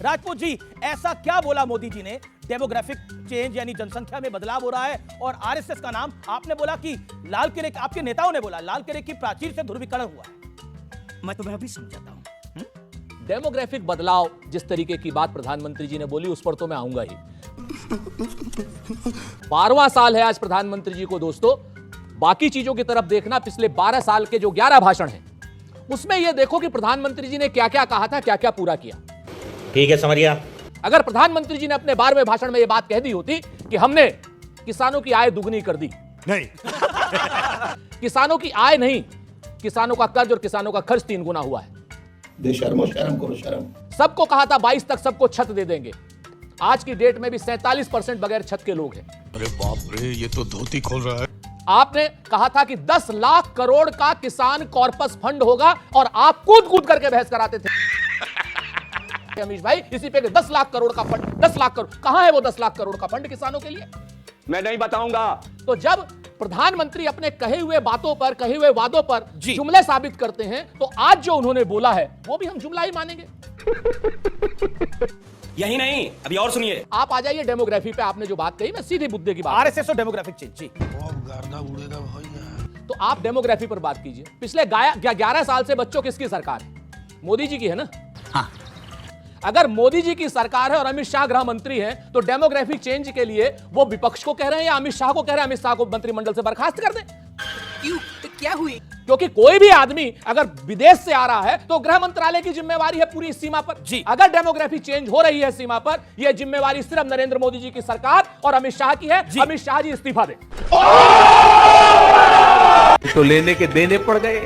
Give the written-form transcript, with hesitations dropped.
राजपूत जी, ऐसा क्या बोला मोदी जी ने? डेमोग्राफिक चेंज यानी जनसंख्या में बदलाव हो रहा है, और आरएसएस का नाम आपने बोला कि लाल किले, आपके नेताओं ने बोला लाल किले की प्राचीर से ध्रुवीकरण हुआ है। मैं तुम्हें अभी समझाता हूं। डेमोग्राफिक बदलाव जिस तरीके की बात प्रधानमंत्री जी ने बोली उस पर तो मैं आऊंगा ही। 12वां साल है आज प्रधानमंत्री जी को दोस्तों। बाकी चीजों की तरफ देखना, पिछले 12 साल के जो 11 भाषण हैं उसमें यह देखो कि प्रधानमंत्री जी ने क्या क्या कहा था, क्या क्या पूरा किया। ठीक है समरिया। अगर प्रधानमंत्री जी ने अपने 12वें भाषण में यह बात कह दी होती कि हमने किसानों की आय दुगनी कर दी, नहीं किसानों की आय नहीं, किसानों का कर्ज और किसानों का खर्च 3 गुना हुआ है। शर्म करो शर्म। सबको कहा था 22 तक सबको छत दे देंगे, आज की डेट में भी 47% बगैर छत के लोग हैं। अरे बाप रे, ये तो धोती खोल रहा है। आपने कहा था कि 10 लाख करोड़ का किसान कॉर्पस फंड होगा और आप कूद कूद करके बहस कराते थे अमीश भाई इसी पे 10 लाख करोड़ का फंड। 10 लाख करोड़ कहां है वो 10 लाख करोड़ का फंड किसानों के लिए? मैं नहीं बताऊंगा। तो जब प्रधानमंत्री अपने कहे हुए बातों पर, कहे हुए वादों पर जुमले साबित करते हैं तो आज जो उन्होंने बोला है वो भी हम जुमला ही मानेंगे। यही नहीं, अभी और सुनिए। आप आ जाइए डेमोग्राफी पे। आपने जो बात कही, मैं सीधे मुद्दे की बात। आरएसएस और डेमोग्राफिक चेंज जी, अब गर्दा उड़ेगा भाई। तो आप डेमोग्राफी पर बात कीजिए। पिछले 11 साल से बच्चों किसकी सरकार है? मोदी जी की है ना? हाँ। अगर मोदी जी की सरकार है और अमित शाह गृह मंत्री हैं तो डेमोग्राफिक चेंज के लिए वो विपक्ष को कह रहे हैं या अमित शाह को कह रहे हैं अमित शाह को मंत्रिमंडल से बर्खास्त कर दें? क्यों? तो क्या हुई? क्योंकि कोई भी आदमी अगर विदेश से आ रहा है तो गृह मंत्रालय की जिम्मेवारी है पूरी सीमा पर जी। अगर डेमोग्राफी चेंज हो रही है सीमा पर, यह जिम्मेवारी सिर्फ नरेंद्र मोदी जी की सरकार और अमित शाह की है। अमित शाह जी इस्तीफा दें। तो लेने के देने पड़ गए।